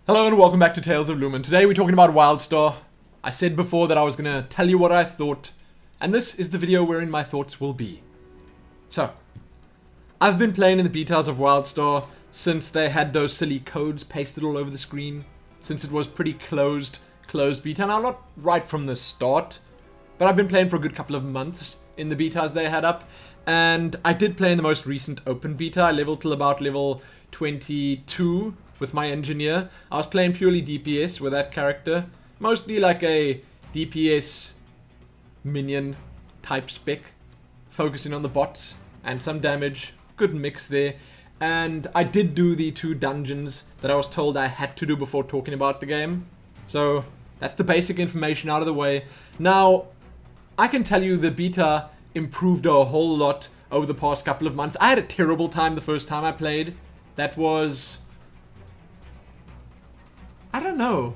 Hello and welcome back to Tales of Lumin. Today we're talking about WildStar. I said before that I was going to tell you what I thought, and this is the video wherein my thoughts will be. So, I've been playing in the betas of WildStar since they had those silly codes pasted all over the screen, since it was pretty closed beta. Now, not right from the start, but I've been playing for a good couple of months in the betas they had up, and I did play in the most recent open beta. I leveled till about level 22 with my engineer. I was playing purely DPS with that character, mostly like a DPS minion type spec, focusing on the bots and some damage, good mix there. And I did do the 2 dungeons that I was told I had to do before talking about the game. So that's the basic information out of the way. Now, I can tell you the beta improved a whole lot over the past couple of months. I had a terrible time the first time I played. That was, I don't know,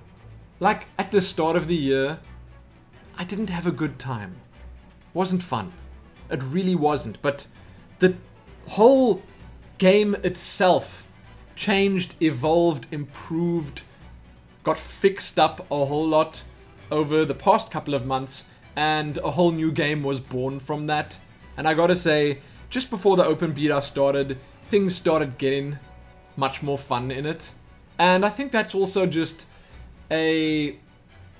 like at the start of the year, I didn't have a good time. Wasn't fun. It really wasn't. But the whole game itself changed, evolved, improved, got fixed up a whole lot over the past couple of months, and a whole new game was born from that. And I gotta say, just before the open beta started, things started getting much more fun in it. And I think that's also just a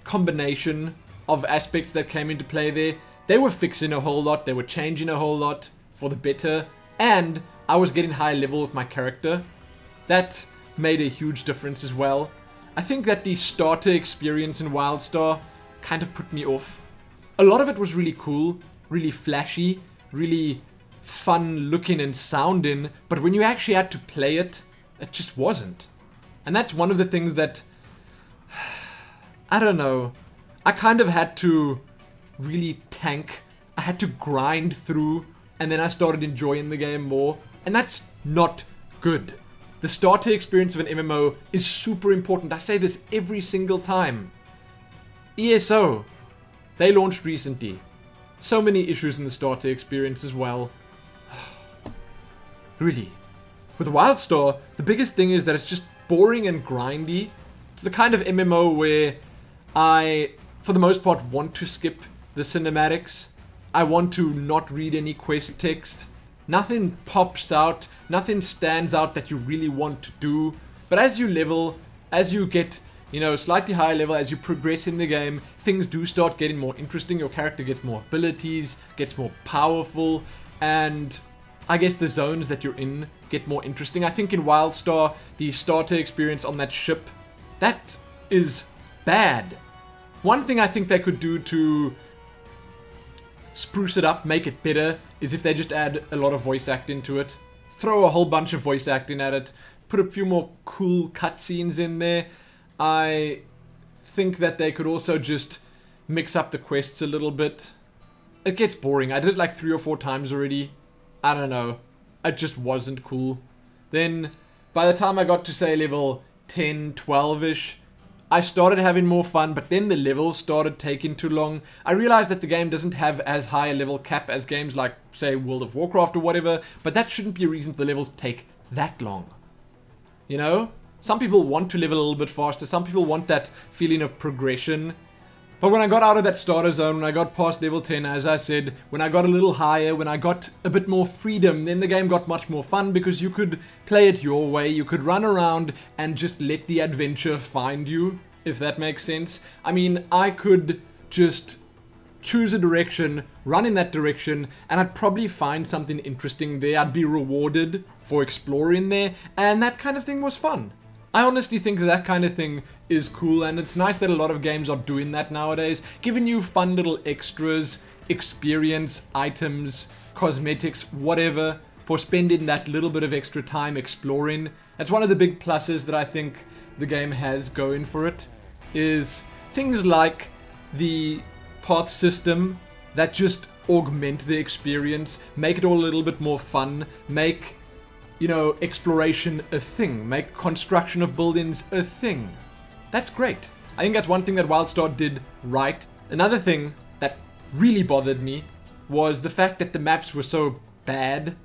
combination of aspects that came into play there. They were fixing a whole lot, they were changing a whole lot for the better, and I was getting high level with my character. That made a huge difference as well. I think that the starter experience in WildStar kind of put me off. A lot of it was really cool, really flashy, really fun looking and sounding, but when you actually had to play it, it just wasn't. And that's one of the things that, I don't know, I kind of had to really tank. I had to grind through, and then I started enjoying the game more, and that's not good. The starter experience of an MMO is super important. I say this every single time. ESO, they launched recently. So many issues in the starter experience as well. Really. With WildStar, the biggest thing is that it's just boring and grindy. It's the kind of MMO where I, for the most part, want to skip the cinematics. I want to not read any quest text. Nothing pops out, nothing stands out that you really want to do. But as you level, as you get, you know, slightly higher level, as you progress in the game, things do start getting more interesting. Your character gets more abilities, gets more powerful, and I guess the zones that you're in get more interesting. I think in WildStar, the starter experience on that ship, that is bad. One thing I think they could do to spruce it up, make it better, is if they just add a lot of voice acting to it. Throw a whole bunch of voice acting at it. Put a few more cool cutscenes in there. I think that they could also just mix up the quests a little bit. It gets boring. I did it like 3 or 4 times already. I don't know. It just wasn't cool. Then, by the time I got to, say, level 10, 12-ish, I started having more fun, but then the levels started taking too long. I realized that the game doesn't have as high a level cap as games like, say, World of Warcraft or whatever, but that shouldn't be a reason for the levels to take that long. You know? Some people want to level a little bit faster, some people want that feeling of progression. But when I got out of that starter zone, when I got past level 10, as I said, when I got a little higher, when I got a bit more freedom, then the game got much more fun because you could play it your way, you could run around and just let the adventure find you, if that makes sense. I mean, I could just choose a direction, run in that direction, and I'd probably find something interesting there. I'd be rewarded for exploring there, and that kind of thing was fun. I honestly think that kind of thing is cool, and it's nice that a lot of games are doing that nowadays, giving you fun little extras, experience, items, cosmetics, whatever, for spending that little bit of extra time exploring. That's one of the big pluses that I think the game has going for it, is things like the path system that just augment the experience, make it all a little bit more fun, make, you know, exploration a thing, make construction of buildings a thing. That's great. I think that's one thing that WildStar did right. Another thing that really bothered me was the fact that the maps were so bad.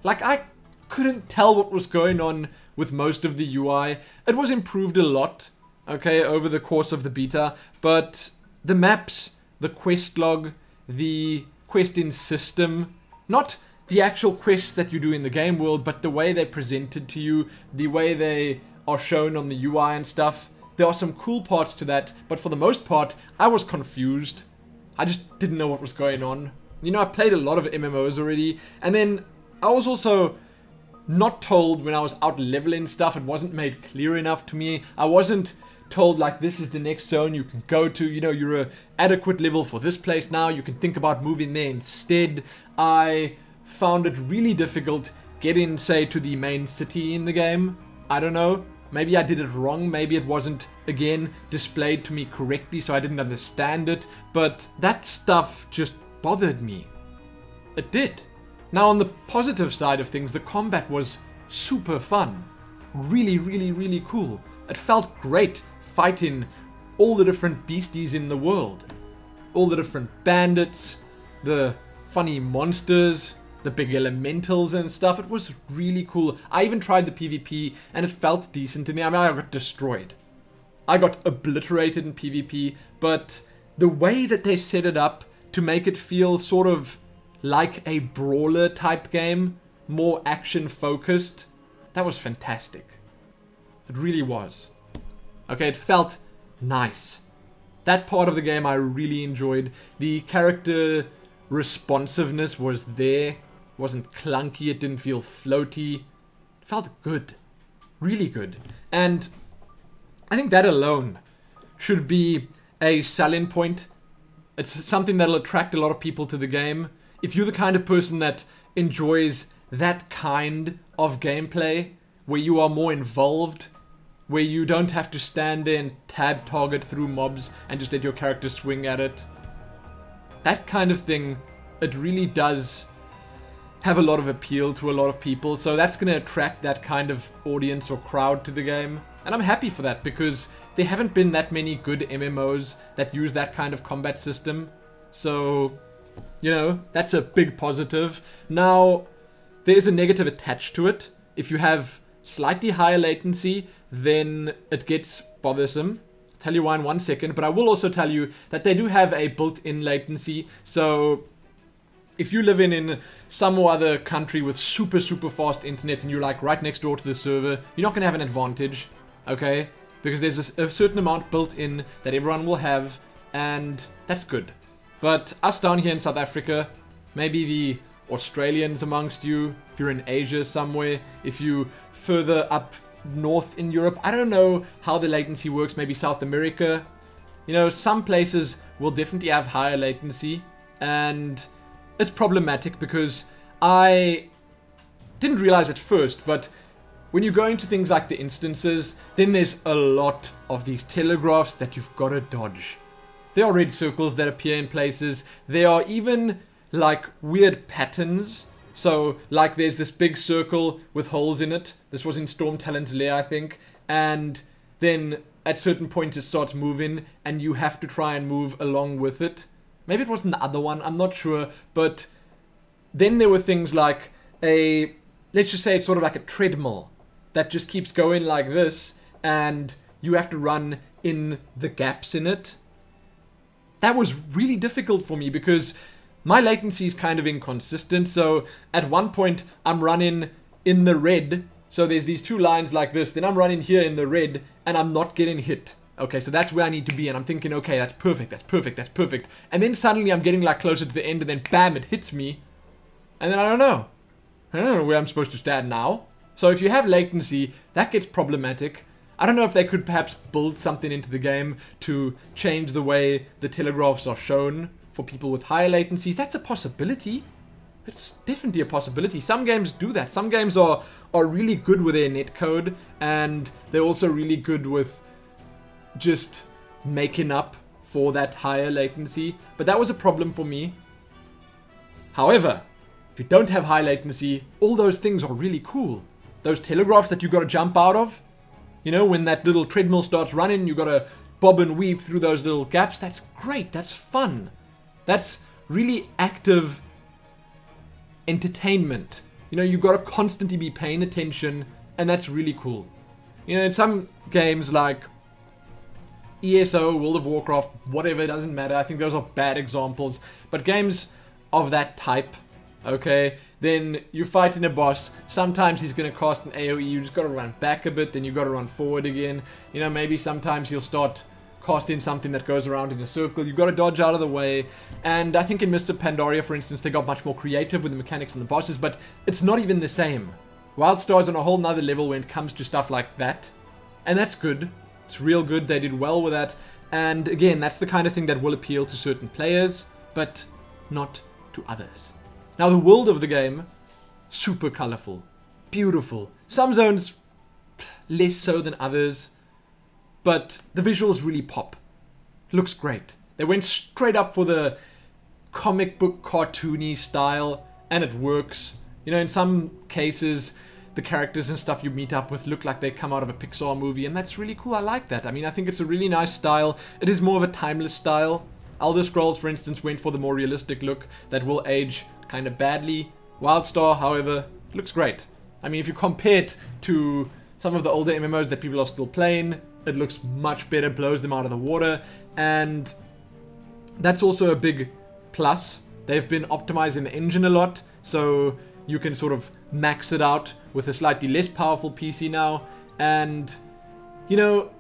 Like, I couldn't tell what was going on with most of the UI. It was improved a lot, okay, over the course of the beta, but the maps, the quest log, the questing system, not the actual quests that you do in the game world, but the way they're presented to you, the way they are shown on the UI and stuff. There are some cool parts to that, but for the most part, I was confused. I just didn't know what was going on. You know, I've played a lot of MMOs already, and then I was also not told when I was out leveling stuff. It wasn't made clear enough to me. I wasn't told, like, this is the next zone you can go to. You know, you're a adequate level for this place now. You can think about moving there instead. I found it really difficult getting, say, to the main city in the game. I don't know. Maybe I did it wrong. Maybe it wasn't, again, displayed to me correctly, so I didn't understand it. But that stuff just bothered me. It did. Now, on the positive side of things, the combat was super fun. Really, really, really cool. It felt great fighting all the different beasties in the world. All the different bandits, the funny monsters, the big elementals and stuff. It was really cool. I even tried the PvP and it felt decent to me. I mean, I got destroyed. I got obliterated in PvP, but the way that they set it up to make it feel sort of like a brawler type game, more action focused, that was fantastic. It really was. Okay, it felt nice. That part of the game I really enjoyed. The character responsiveness was there. It wasn't clunky, it didn't feel floaty. It felt good. Really good. And I think that alone should be a selling point. It's something that'll attract a lot of people to the game. If you're the kind of person that enjoys that kind of gameplay, where you are more involved, where you don't have to stand there and tab target through mobs and just let your character swing at it, that kind of thing, it really does have a lot of appeal to a lot of people. So that's going to attract that kind of audience or crowd to the game. And I'm happy for that, because there haven't been that many good MMOs that use that kind of combat system. So, you know, that's a big positive. Now, there is a negative attached to it. If you have slightly higher latency, then it gets bothersome. I'll tell you why in 1 second, but I will also tell you that they do have a built-in latency. So if you live in some other country with super, super fast internet and you're like right next door to the server, you're not going to have an advantage, okay? Because there's a certain amount built in that everyone will have, and that's good. But us down here in South Africa, maybe the Australians amongst you, if you're in Asia somewhere, if you further up north in Europe, I don't know how the latency works, maybe South America. You know, some places will definitely have higher latency, and it's problematic because I didn't realize at first, but when you go into things like the instances, then there's a lot of these telegraphs that you've got to dodge. There are red circles that appear in places. There are even like weird patterns. So like there's this big circle with holes in it. This was in Storm Talon's lair, I think. And then at certain points it starts moving and you have to try and move along with it. Maybe it wasn't the other one, I'm not sure. But then there were things like let's just say it's sort of like a treadmill that just keeps going like this, and you have to run in the gaps in it. That was really difficult for me because my latency is kind of inconsistent. So at one point I'm running in the red, so there's these two lines like this, then I'm running here in the red and I'm not getting hit. Okay, so that's where I need to be, and I'm thinking, okay, that's perfect, that's perfect, that's perfect. And then suddenly I'm getting like closer to the end, and then bam, it hits me. And then I don't know where I'm supposed to stand now. So if you have latency, that gets problematic. I don't know if they could perhaps build something into the game to change the way the telegraphs are shown for people with higher latencies. That's a possibility. It's definitely a possibility. Some games do that. Some games are really good with their netcode, and they're also really good with just making up for that higher latency. But that was a problem for me. However, if you don't have high latency, all those things are really cool. Those telegraphs that you got to jump out of, you know, when that little treadmill starts running, you got to bob and weave through those little gaps. That's great. That's fun. That's really active entertainment. You know, you got to constantly be paying attention And that's really cool. You know, in some games like ESO, World of Warcraft, whatever, it doesn't matter. I think those are bad examples. But games of that type, okay, then you're fighting a boss. Sometimes he's going to cast an AoE. You just got to run back a bit, then you got to run forward again. You know, maybe sometimes he'll start casting something that goes around in a circle. You've got to dodge out of the way. And I think in Mr. Pandaria, for instance, they got much more creative with the mechanics and the bosses, but it's not even the same. WildStar's on a whole nother level when it comes to stuff like that. And that's good. It's real good. They did well with that. And again, that's the kind of thing that will appeal to certain players, but not to others. Now, the world of the game, super colorful, beautiful. Some zones less so than others, but the visuals really pop. Looks great. They went straight up for the comic book cartoony style, and it works. You know, in some cases, the characters and stuff you meet up with look like they come out of a Pixar movie, and that's really cool. I like that. I mean, I think it's a really nice style. It is more of a timeless style. Elder Scrolls, for instance, went for the more realistic look that will age kind of badly. WildStar, however, looks great. I mean, if you compare it to some of the older MMOs that people are still playing, it looks much better, blows them out of the water, and that's also a big plus. They've been optimizing the engine a lot, so you can sort of max it out with a slightly less powerful PC now, and, you know,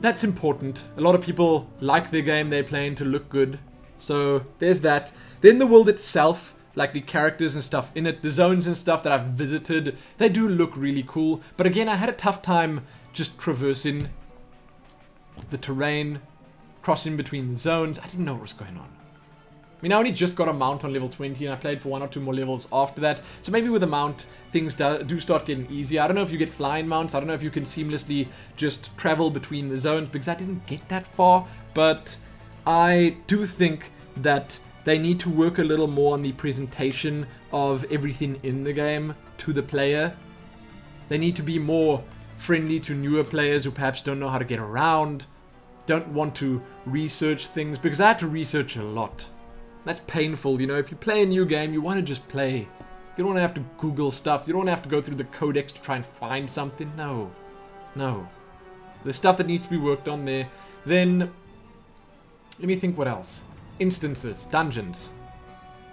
that's important. A lot of people like their game they're playing to look good, so there's that. Then the world itself, like the characters and stuff in it, the zones and stuff that I've visited, they do look really cool, but again, I had a tough time just traversing the terrain, crossing between the zones. I didn't know what was going on. I mean, I only just got a mount on level 20, and I played for 1 or 2 more levels after that. So maybe with a mount, things do start getting easier. I don't know if you get flying mounts. I don't know if you can seamlessly just travel between the zones, because I didn't get that far. But I do think that they need to work a little more on the presentation of everything in the game to the player. They need to be more friendly to newer players who perhaps don't know how to get around, don't want to research things, because I had to research a lot. That's painful, you know. If you play a new game, you want to just play. You don't want to have to Google stuff. You don't want to have to go through the codex to try and find something. No. No. There's stuff that needs to be worked on there. Then, let me think what else. Instances. Dungeons.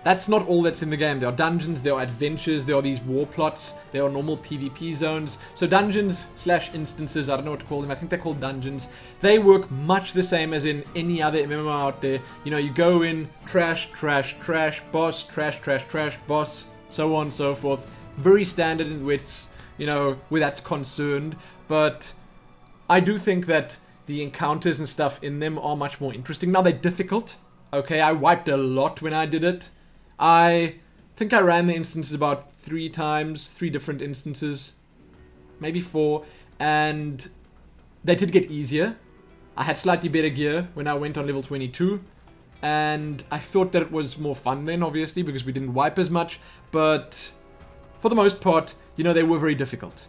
That's not all that's in the game. There are dungeons, there are adventures, there are these war plots, there are normal PvP zones. So dungeons slash instances, I don't know what to call them, I think they're called dungeons. They work much the same as in any other MMO out there. You know, you go in, trash, trash, trash, boss, trash, trash, trash, boss, so on and so forth. Very standard in which, you know, where that's concerned. But I do think that the encounters and stuff in them are much more interesting. Now, they're difficult. Okay, I wiped a lot when I did it. I think I ran the instances about 3 times, 3 different instances, maybe 4, and they did get easier. I had slightly better gear when I went on level 22, and I thought that it was more fun then, obviously, because we didn't wipe as much, but for the most part, you know, they were very difficult.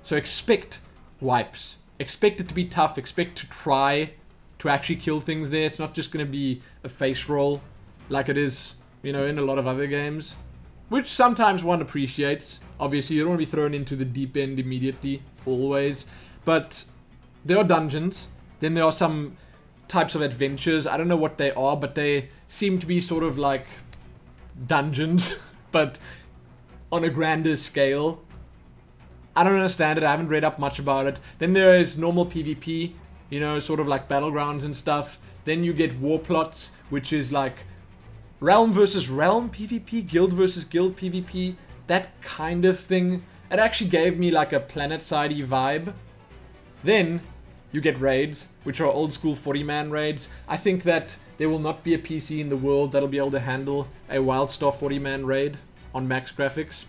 So expect wipes. Expect it to be tough. Expect to try to actually kill things there. It's not just going to be a face roll like it is, you know, in a lot of other games, which sometimes one appreciates. Obviously, you don't want to be thrown into the deep end immediately, always. But there are dungeons. Then there are some types of adventures. I don't know what they are, but they seem to be sort of like dungeons, but on a grander scale. I don't understand it. I haven't read up much about it. Then there is normal PvP, you know, sort of like battlegrounds and stuff. Then you get war plots, which is like realm versus realm PvP, guild versus guild PvP, that kind of thing. It actually gave me like a planet-sidey vibe. Then you get raids, which are old school 40-man raids. I think that there will not be a PC in the world that'll be able to handle a WildStar 40-man raid on max graphics.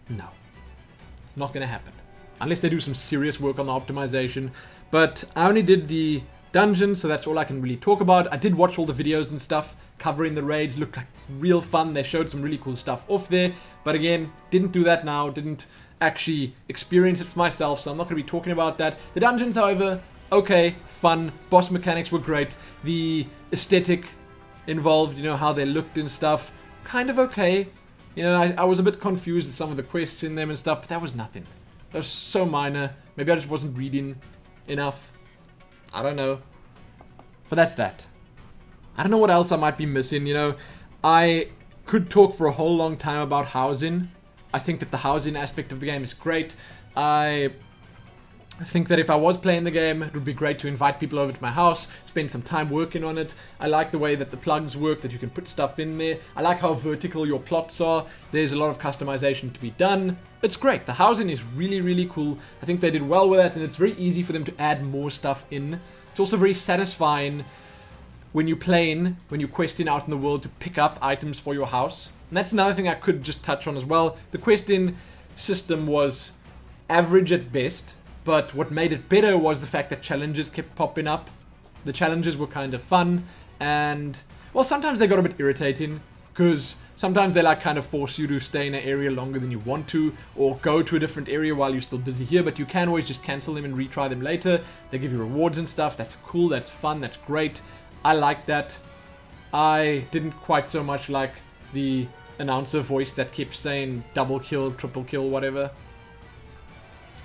No. Not gonna happen. Unless they do some serious work on the optimization. But I only did the dungeon, so that's all I can really talk about. I did watch all the videos and stuff covering the raids. Looked like real fun. They showed some really cool stuff off there, but again, didn't do that now. Didn't actually experience it for myself, so I'm not going to be talking about that. The dungeons, however, okay, fun. Boss mechanics were great. The aesthetic involved, you know, how they looked and stuff, kind of okay. You know, I was a bit confused with some of the quests in them and stuff, but that was nothing. That was so minor. Maybe I just wasn't reading enough. I don't know. But that's that. I don't know what else I might be missing, you know. I could talk for a whole long time about housing. I think that the housing aspect of the game is great. I think that if I was playing the game, it would be great to invite people over to my house, spend some time working on it. I like the way that the plugs work, that you can put stuff in there. I like how vertical your plots are. There's a lot of customization to be done. It's great. The housing is really, really cool. I think they did well with that, and it's very easy for them to add more stuff in. It's also very satisfying when you're playing, when you're questing out in the world to pick up items for your house. And that's another thing I could just touch on as well. The questing system was average at best, but what made it better was the fact that challenges kept popping up. The challenges were kind of fun, and, well, sometimes they got a bit irritating, because sometimes they like kind of force you to stay in an area longer than you want to, or go to a different area while you're still busy here, but you can always just cancel them and retry them later. They give you rewards and stuff. That's cool, that's fun, that's great. I like that. I didn't quite so much like the announcer voice that kept saying double kill, triple kill, whatever.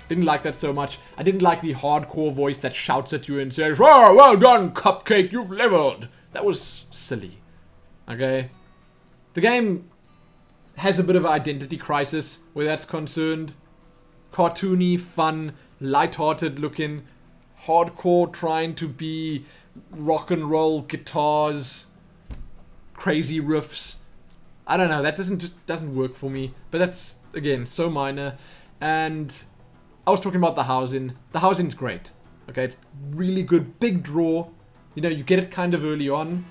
Didn't like that so much. I didn't like the hardcore voice that shouts at you and says, "Oh, well done, Cupcake, you've leveled." That was silly. Okay? The game has a bit of an identity crisis where that's concerned. Cartoony, fun, light-hearted looking, hardcore trying to be rock and roll guitars, crazy riffs. I don't know, that doesn't work for me. But that's, again, so minor. And I was talking about the housing. The housing's great. Okay, it's really good. Big draw. You know, you get it kind of early on.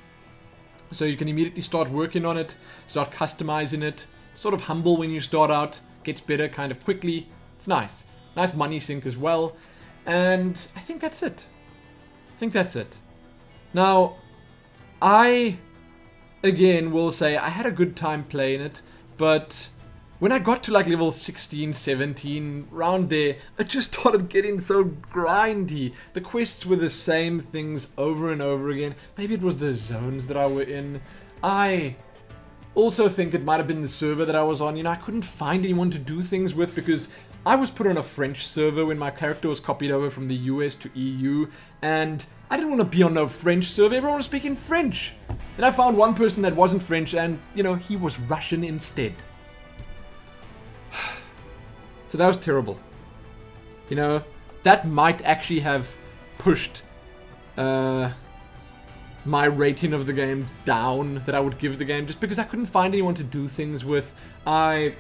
So you can immediately start working on it. Start customizing it. Sort of humble when you start out. Gets better kind of quickly. It's nice. Nice money sink as well. And I think that's it. Now, I, again, will say I had a good time playing it. But when I got to like level 16, 17, around there, it just started getting so grindy. The quests were the same things over and over again. Maybe it was the zones that I were in. I also think it might have been the server that I was on. You know, I couldn't find anyone to do things with because I was put on a French server when my character was copied over from the US to EU. And I didn't want to be on no French server. Everyone was speaking French. And I found one person that wasn't French and, you know, he was Russian instead. So that was terrible. You know, that might actually have pushed my rating of the game down that I would give the game, just because I couldn't find anyone to do things with. I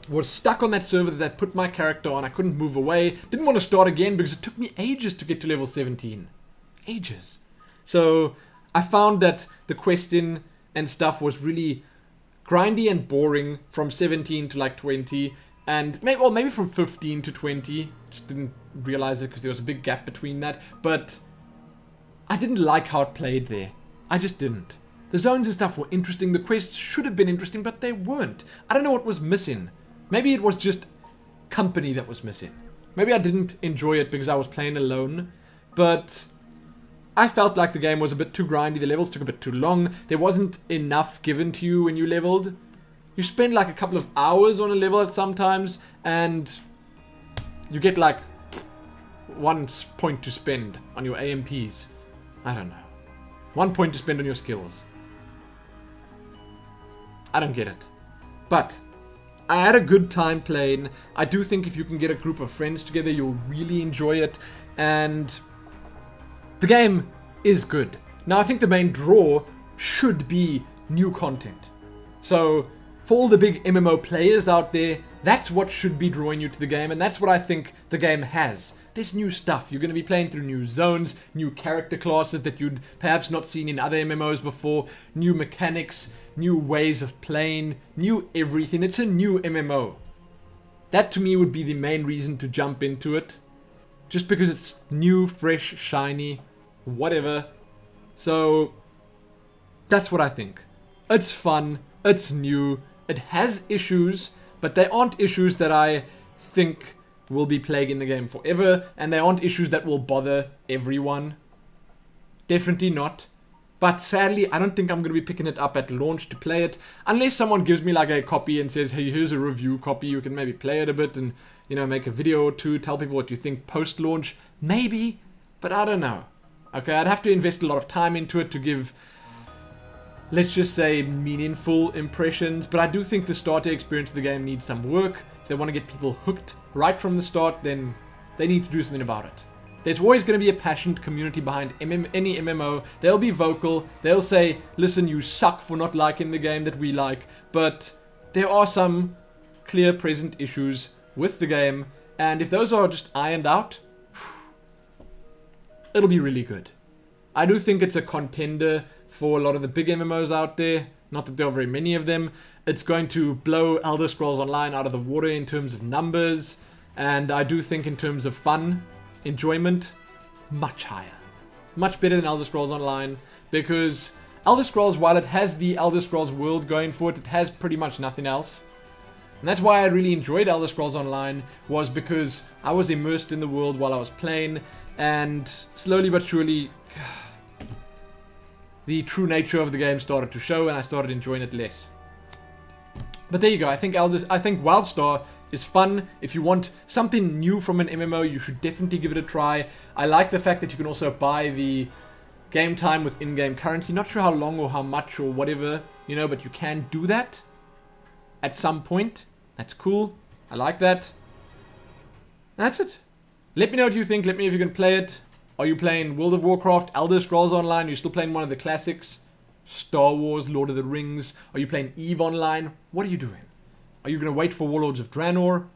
was stuck on that server that I put my character on. I couldn't move away. Didn't want to start again because it took me ages to get to level 17. Ages. So I found that the questing and stuff was really grindy and boring from 17 to like 20. And maybe from 15 to 20. Just didn't realize it because there was a big gap between that. But I didn't like how it played there. I just didn't. The zones and stuff were interesting. The quests should have been interesting, but they weren't. I don't know what was missing. Maybe it was just company that was missing. Maybe I didn't enjoy it because I was playing alone. But I felt like the game was a bit too grindy. The levels took a bit too long. There wasn't enough given to you when you leveled. You spend like a couple of hours on a level sometimes, and you get like 1 point to spend on your AMPs. I don't know. 1 point to spend on your skills. I don't get it. But I had a good time playing. I do think if you can get a group of friends together, you'll really enjoy it. And the game is good. Now, I think the main draw should be new content. So for all the big MMO players out there, that's what should be drawing you to the game, and that's what I think the game has. There's new stuff. You're going to be playing through new zones, new character classes that you'd perhaps not seen in other MMOs before, new mechanics, new ways of playing, new everything. It's a new MMO. That to me would be the main reason to jump into it. Just because it's new, fresh, shiny, whatever. So that's what I think. It's fun, it's new, it has issues, but they aren't issues that I think will be plaguing the game forever, and they aren't issues that will bother everyone. Definitely not. But sadly, I don't think I'm going to be picking it up at launch to play it. Unless someone gives me like a copy and says, hey, here's a review copy. You can maybe play it a bit and, you know, make a video or two. Tell people what you think post-launch. Maybe, but I don't know. Okay, I'd have to invest a lot of time into it to give, let's just say, meaningful impressions. But I do think the starter experience of the game needs some work. If they want to get people hooked right from the start, then they need to do something about it. There's always going to be a passionate community behind any MMO. They'll be vocal. They'll say, listen, you suck for not liking the game that we like. But there are some clear present issues with the game. And if those are just ironed out, it'll be really good. I do think it's a contender for a lot of the big MMOs out there. Not that there are very many of them. It's going to blow Elder Scrolls Online out of the water in terms of numbers. And I do think in terms of fun, enjoyment, much higher. Much better than Elder Scrolls Online. Because Elder Scrolls, while it has the Elder Scrolls world going for it, it has pretty much nothing else. And that's why I really enjoyed Elder Scrolls Online, was because I was immersed in the world while I was playing. And slowly but surely, the true nature of the game started to show, and I started enjoying it less. But there you go. I think WildStar is fun. If you want something new from an MMO, you should definitely give it a try. I like the fact that you can also buy the game time with in-game currency. Not sure how long or how much or whatever, you know, but you can do that at some point. That's cool. I like that. That's it. Let me know what you think. Let me know if you can play it. Are you playing World of Warcraft, Elder Scrolls Online? Are you still playing one of the classics? Star Wars, Lord of the Rings? Are you playing EVE Online? What are you doing? Are you going to wait for Warlords of Draenor?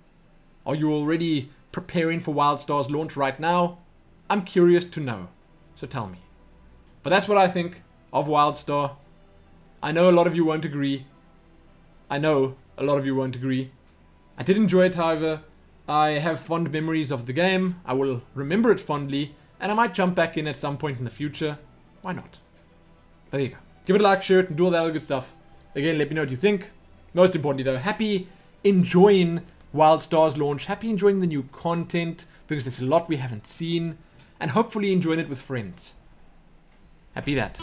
Are you already preparing for WildStar's launch right now? I'm curious to know. So tell me. But that's what I think of WildStar. I know a lot of you won't agree. I did enjoy it, however. I have fond memories of the game. I will remember it fondly. And I might jump back in at some point in the future. Why not? There you go. Give it a like, share it, and do all that other good stuff. Again, let me know what you think. Most importantly though, happy enjoying WildStar's launch. Happy enjoying the new content. Because there's a lot we haven't seen. And hopefully enjoying it with friends. Happy that.